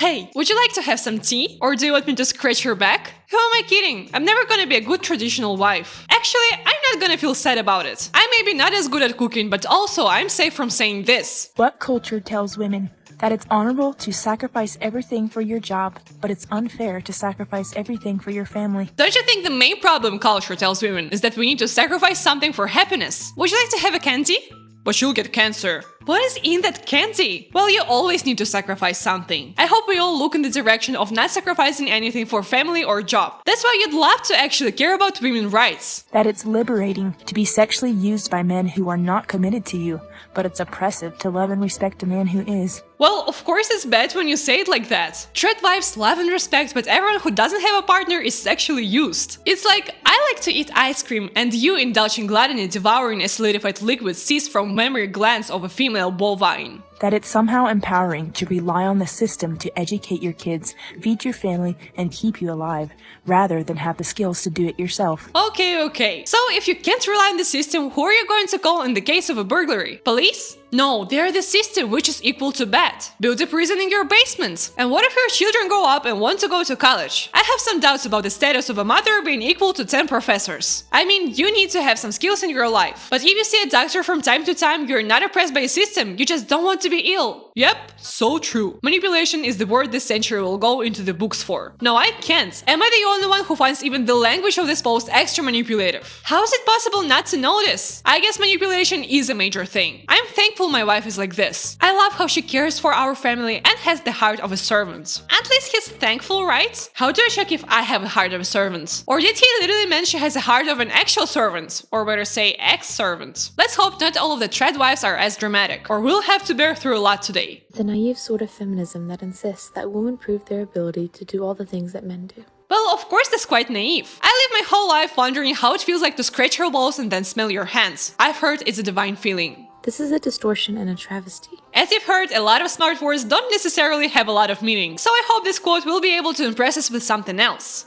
Hey, would you like to have some tea? Or do you want me to scratch your back? Who am I kidding? I'm never gonna be a good traditional wife. Actually, I'm not gonna feel sad about it. I may be not as good at cooking, but also I'm safe from saying this. What culture tells women that it's honorable to sacrifice everything for your job, but it's unfair to sacrifice everything for your family? Don't you think the main problem culture tells women is that we need to sacrifice something for happiness? Would you like to have a candy? But you'll get cancer. What is in that candy? Well, you always need to sacrifice something. I hope we all look in the direction of not sacrificing anything for family or job. That's why you'd love to actually care about women's rights. That it's liberating to be sexually used by men who are not committed to you, but it's oppressive to love and respect a man who is. Well, of course it's bad when you say it like that. TRAD wives love and respect, but everyone who doesn't have a partner is sexually used. It's like, I like to eat ice cream, and you indulge in gluttony devouring a solidified liquid seized from mammary glands of a female bovine. That it's somehow empowering to rely on the system to educate your kids, feed your family, and keep you alive, rather than have the skills to do it yourself. Okay. So if you can't rely on the system, who are you going to call in the case of a burglary? Police? No, they're the system, which is equal to bad. Build a prison in your basement. And what if your children grow up and want to go to college? I have some doubts about the status of a mother being equal to 10 professors. I mean, you need to have some skills in your life. But if you see a doctor from time to time, you're not oppressed by a system, you just don't want to be ill. Yep, so true. Manipulation is the word this century will go into the books for. No, I can't. Am I the only one who finds even the language of this post extra manipulative? How is it possible not to know this? I guess manipulation is a major thing. I'm thankful my wife is like this. I love how she cares for our family and has the heart of a servant. At least he's thankful, right? How do I check if I have a heart of a servant? Or did he literally mean she has a heart of an actual servant? Or better say, ex-servant? Let's hope not all of the TRAD wives are as dramatic, or we'll have to bear through a lot today. The naive sort of feminism that insists that women prove their ability to do all the things that men do. Well, of course that's quite naive. I live my whole life wondering how it feels like to scratch your balls and then smell your hands. I've heard it's a divine feeling. This is a distortion and a travesty. As you've heard, a lot of smart words don't necessarily have a lot of meaning, so I hope this quote will be able to impress us with something else.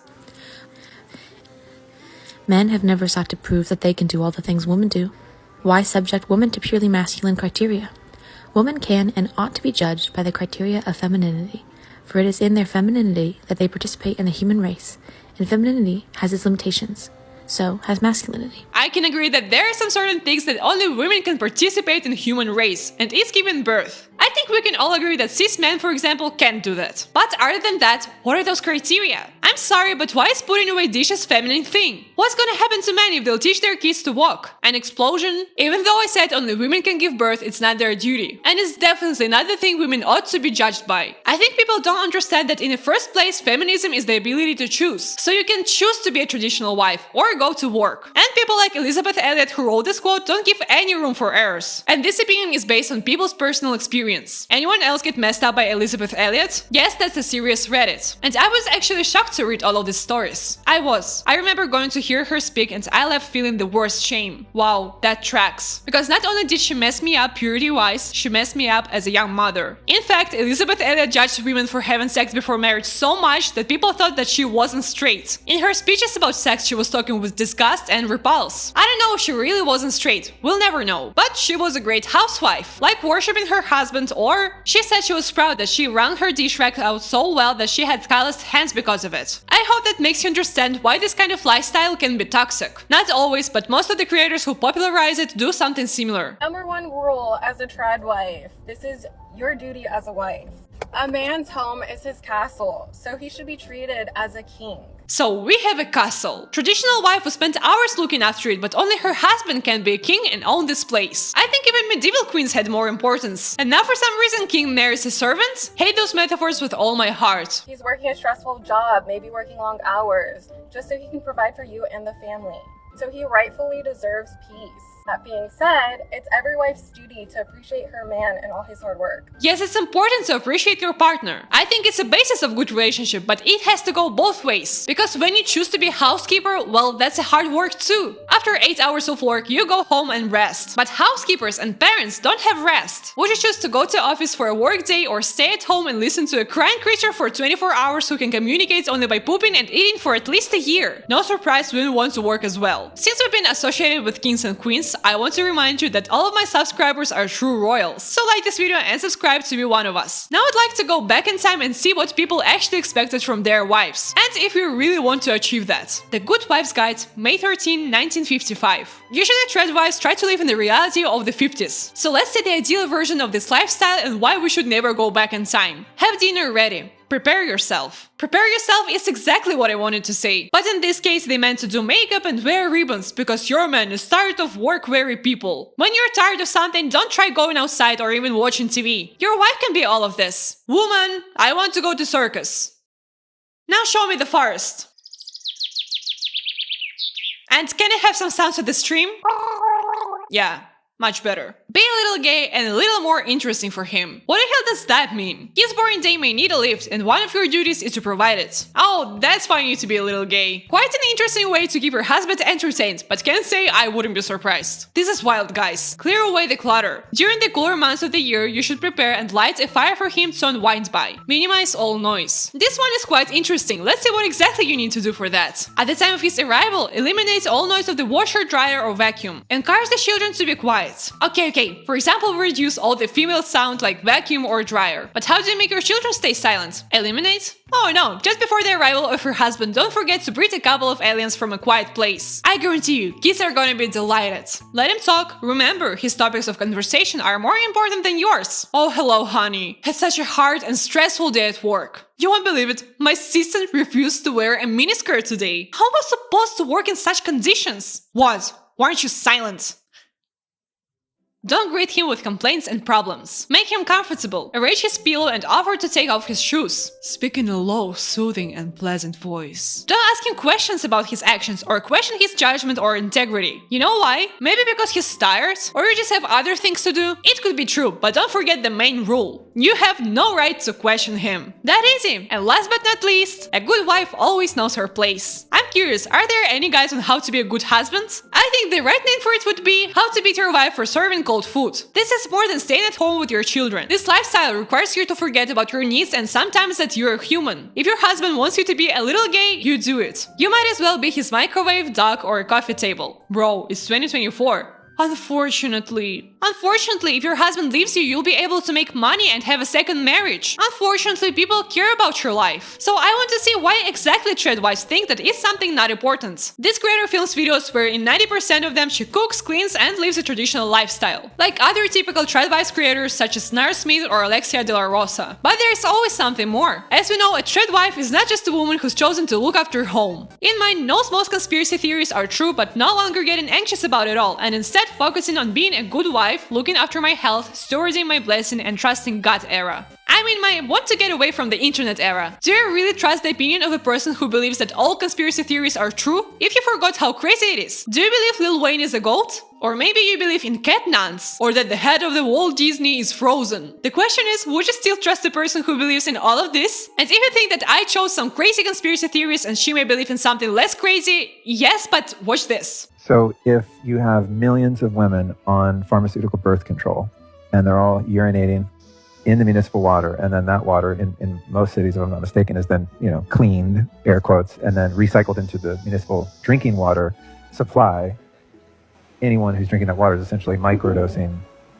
Men have never sought to prove that they can do all the things women do. Why subject women to purely masculine criteria? Women can and ought to be judged by the criteria of femininity, for it is in their femininity that they participate in the human race, and femininity has its limitations. So has masculinity. I can agree that there are some certain things that only women can participate in the human race, and it's giving birth. I think we can all agree that cis men, for example, can't do that. But other than that, what are those criteria? I'm sorry, but why is putting away dishes a feminine thing? What's gonna happen to men if they'll teach their kids to walk? An explosion? Even though I said only women can give birth, it's not their duty. And it's definitely not the thing women ought to be judged by. I think people don't understand that in the first place, feminism is the ability to choose. So you can choose to be a traditional wife, or go to work. And people like Elizabeth Elliot who wrote this quote don't give any room for errors. And this opinion is based on people's personal experience. Anyone else get messed up by Elizabeth Elliot? Yes, that's a serious Reddit. And I was actually shocked to read all of these stories. I remember going to hear her speak and I left feeling the worst shame. Wow, that tracks. Because not only did she mess me up purity-wise, she messed me up as a young mother. In fact, Elizabeth Elliot judged women for having sex before marriage so much that people thought that she wasn't straight. In her speeches about sex, she was talking with disgust and repulse. I don't know if she really wasn't straight, we'll never know. But she was a great housewife, like worshipping her husband, or she said she was proud that she wrung her dish rack out so well that she had calloused hands because of it. I hope that makes you understand why this kind of lifestyle can be toxic. Not always, but most of the creators who popularize it do something similar. Number one rule as a trad wife, this is your duty as a wife. A man's home is his castle, so he should be treated as a king. So we have a castle. Traditional wife who spent hours looking after it, but only her husband can be a king and own this place. I think even medieval queens had more importance. And now for some reason king marries his servant? Hate those metaphors with all my heart. He's working a stressful job, maybe working long hours, just so he can provide for you and the family. So he rightfully deserves peace. That being said, it's every wife's duty to appreciate her man and all his hard work. Yes, it's important to appreciate your partner. I think it's a basis of good relationship, but it has to go both ways. Because when you choose to be a housekeeper, well, that's a hard work too. After 8 hours of work, you go home and rest. But housekeepers and parents don't have rest. Would you choose to go to office for a work day or stay at home and listen to a crying creature for 24 hours who can communicate only by pooping and eating for at least a year? No surprise women want to work as well. Since we've been associated with kings and queens, I want to remind you that all of my subscribers are true royals. So like this video and subscribe to be one of us. Now I'd like to go back in time and see what people actually expected from their wives. And if you really want to achieve that. The Good Wives Guide, May 13, 1955. Usually TRAD wives try to live in the reality of the 50s. So let's see the ideal version of this lifestyle and why we should never go back in time. Have dinner ready. Prepare yourself. Prepare yourself is exactly what I wanted to say. But in this case, they meant to do makeup and wear ribbons because your man is tired of work-weary people. When you're tired of something, don't try going outside or even watching TV. Your wife can be all of this. Woman, I want to go to circus. Now show me the forest. And can I have some sounds of the stream? Yeah. Much better. Be a little gay and a little more interesting for him. What the hell does that mean? His boring day may need a lift and one of your duties is to provide it. Oh, that's why you need to be a little gay. Quite an interesting way to keep your husband entertained, but can't say I wouldn't be surprised. This is wild, guys. Clear away the clutter. During the cooler months of the year, you should prepare and light a fire for him to unwind by. Minimize all noise. This one is quite interesting. Let's see what exactly you need to do for that. At the time of his arrival, eliminate all noise of the washer, dryer or vacuum. Encourage the children to be quiet. Okay. For example, reduce all the female sound like vacuum or dryer. But how do you make your children stay silent? Eliminate? Oh no, just before the arrival of your husband, don't forget to breed a couple of aliens from a quiet place. I guarantee you, kids are gonna be delighted. Let him talk. Remember, his topics of conversation are more important than yours. Oh, hello, honey. Had such a hard and stressful day at work. You won't believe it, my assistant refused to wear a miniskirt today. How was I supposed to work in such conditions? What? Weren't you silent? Don't greet him with complaints and problems. Make him comfortable. Arrange his pillow and offer to take off his shoes. Speak in a low, soothing, and pleasant voice. Don't ask him questions about his actions or question his judgment or integrity. You know why? Maybe because he's tired? Or you just have other things to do? It could be true, but don't forget the main rule. You have no right to question him. That easy. And last but not least, a good wife always knows her place. I'm curious, are there any guides on how to be a good husband? I think the right name for it would be How to Beat Your Wife for Serving Cold Food. This is more than staying at home with your children. This lifestyle requires you to forget about your needs and sometimes that you're human. If your husband wants you to be a little gay, you do it. You might as well be his microwave, dog, or a coffee table. Bro, it's 2024. Unfortunately, if your husband leaves you, you'll be able to make money and have a second marriage. Unfortunately, people care about your life. So I want to see why exactly TRAD wives think that is something not important. This creator films videos where in 90% of them she cooks, cleans, and lives a traditional lifestyle. Like other typical TRAD wives creators such as Nara Smith or Alexia de la Rosa. But there's always something more. As we know, a TRAD wife is not just a woman who's chosen to look after home. In mind, knows most conspiracy theories are true, but no longer getting anxious about it all, and instead focusing on being a good wife, looking after my health, stewarding my blessing, and trusting God era. I mean my want to get away from the internet era. Do you really trust the opinion of a person who believes that all conspiracy theories are true? If you forgot how crazy it is, do you believe Lil Wayne is a goat? Or maybe you believe in cat nuns? Or that the head of the Walt Disney is frozen? The question is, would you still trust the person who believes in all of this? And if you think that I chose some crazy conspiracy theories and she may believe in something less crazy, yes, but watch this. So if you have millions of women on pharmaceutical birth control and they're all urinating in the municipal water, and then that water in most cities, if I'm not mistaken, is then, cleaned, air quotes, and then recycled into the municipal drinking water supply, anyone who's drinking that water is essentially microdosing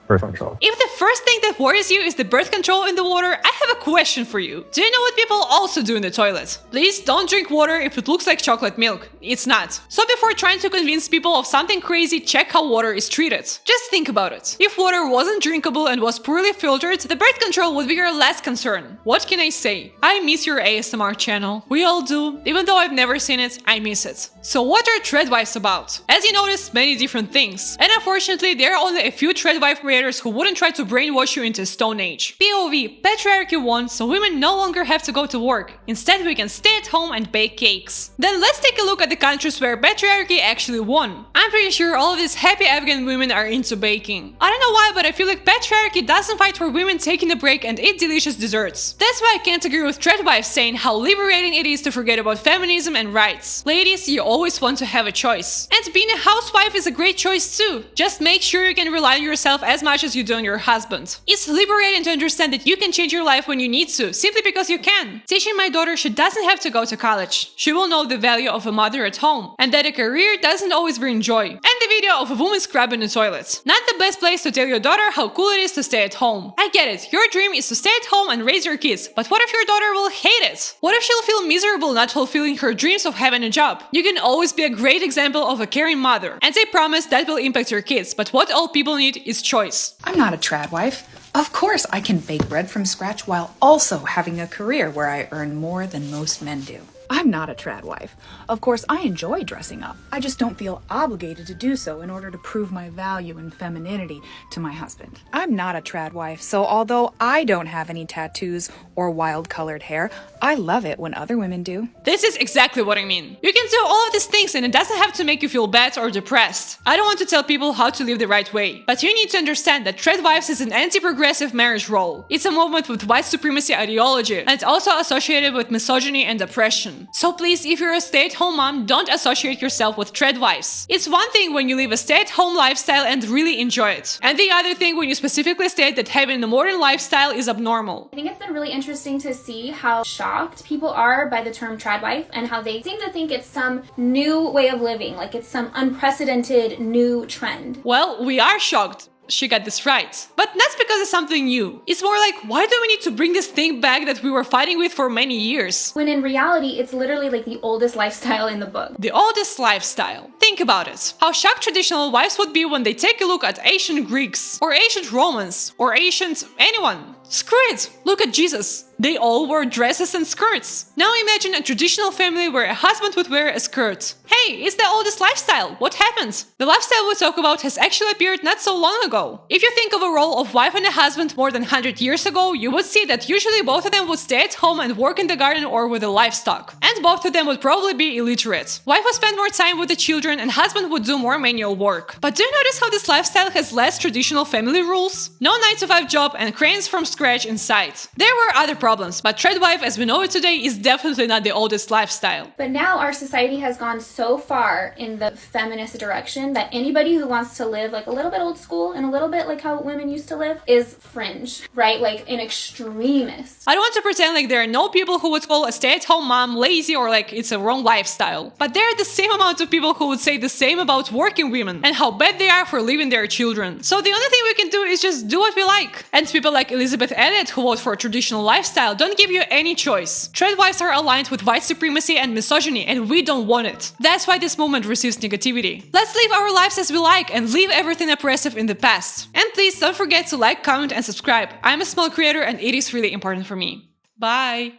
birth control. If the first thing that worries you is the birth control in the water, I have a question for you. Do you know what people also do in the toilet? Please don't drink water if it looks like chocolate milk. It's not. So before trying to convince people of something crazy, check how water is treated. Just think about it. If water wasn't drinkable and was poorly filtered, the birth control would be your last concern. What can I say? I miss your ASMR channel. We all do. Even though I've never seen it, I miss it. So what are TRAD wives about? As you noticed, many different things. And unfortunately, there are only a few TRAD wife creators who wouldn't try to brainwash you into Stone Age. POV, patriarchy won, so women no longer have to go to work. Instead, we can stay at home and bake cakes. Then let's take a look at the countries where patriarchy actually won. I'm pretty sure all of these happy Afghan women are into baking. I don't know why, but I feel like patriarchy doesn't fight for women taking a break and eat delicious desserts. That's why I can't agree with TRAD wives saying how liberating it is to forget about feminism and rights. Ladies, you always want to have a choice. And being a housewife is a great choice too. Just make sure you can rely on yourself as much as you do on your husband. It's liberating to understand that you can change your life when you need to, simply because you can. Teaching my daughter she doesn't have to go to college. She will know the value of a mother at home, and that a career doesn't always bring joy. And the video of a woman scrubbing the toilet. Not the best place to tell your daughter how cool it is to stay at home. I get it, your dream is to stay at home and raise your kids, but what if your daughter will hate it? What if she'll feel miserable not fulfilling her dreams of having a job? You can always be a great example of a caring mother, and they promise that will impact your kids, but what all people need is choice. I'm not a trad wife. Of course I can bake bread from scratch while also having a career where I earn more than most men do. I'm not a trad wife. Of course, I enjoy dressing up. I just don't feel obligated to do so in order to prove my value and femininity to my husband. I'm not a trad wife, so although I don't have any tattoos or wild-colored hair, I love it when other women do. This is exactly what I mean. You can do all of these things and it doesn't have to make you feel bad or depressed. I don't want to tell people how to live the right way, but you need to understand that trad wives is an anti-progressive marriage role. It's a movement with white supremacy ideology, and it's also associated with misogyny and oppression. So please, if you're a stay-at-home mom, don't associate yourself with trad wives. It's one thing when you live a stay-at-home lifestyle and really enjoy it, and the other thing when you specifically state that having a modern lifestyle is abnormal. I think it's been really interesting to see how shocked people are by the term trad wife and how they seem to think it's some new way of living, like it's some unprecedented new trend. Well, we are shocked. She got this right. But that's because it's something new. It's more like, why do we need to bring this thing back that we were fighting with for many years? When in reality, it's literally like the oldest lifestyle in the book. The oldest lifestyle. Think about it. How shocked traditional wives would be when they take a look at ancient Greeks, or ancient Romans, or ancient anyone. Screw it! Look at Jesus. They all wore dresses and skirts. Now imagine a traditional family where a husband would wear a skirt. Hey, it's the oldest lifestyle. What happened? The lifestyle we talk about has actually appeared not so long ago. If you think of a role of wife and a husband more than 100 years ago, you would see that usually both of them would stay at home and work in the garden or with the livestock. And both of them would probably be illiterate. Wife would spend more time with the children and husband would do more manual work. But do you notice how this lifestyle has less traditional family rules? No 9-to-5 job and cranes from scratch in sight. There were other problems, but trad wife as we know it today is definitely not the oldest lifestyle. But now our society has gone so far in the feminist direction that anybody who wants to live like a little bit old school and a little bit like how women used to live is fringe, right? Like an extremist. I don't want to pretend like there are no people who would call a stay-at-home mom lazy or like it's a wrong lifestyle. But there are the same amount of people who would say the same about working women and how bad they are for leaving their children. So the only thing we can do is just do what we like. And people like Elizabeth Elliot who vote for a traditional lifestyle don't give you any choice. Trad wives are aligned with white supremacy and misogyny and we don't want it. That's why this movement receives negativity. Let's live our lives as we like and leave everything oppressive in the past. And please don't forget to like, comment and subscribe. I'm a small creator and it is really important for me. Bye!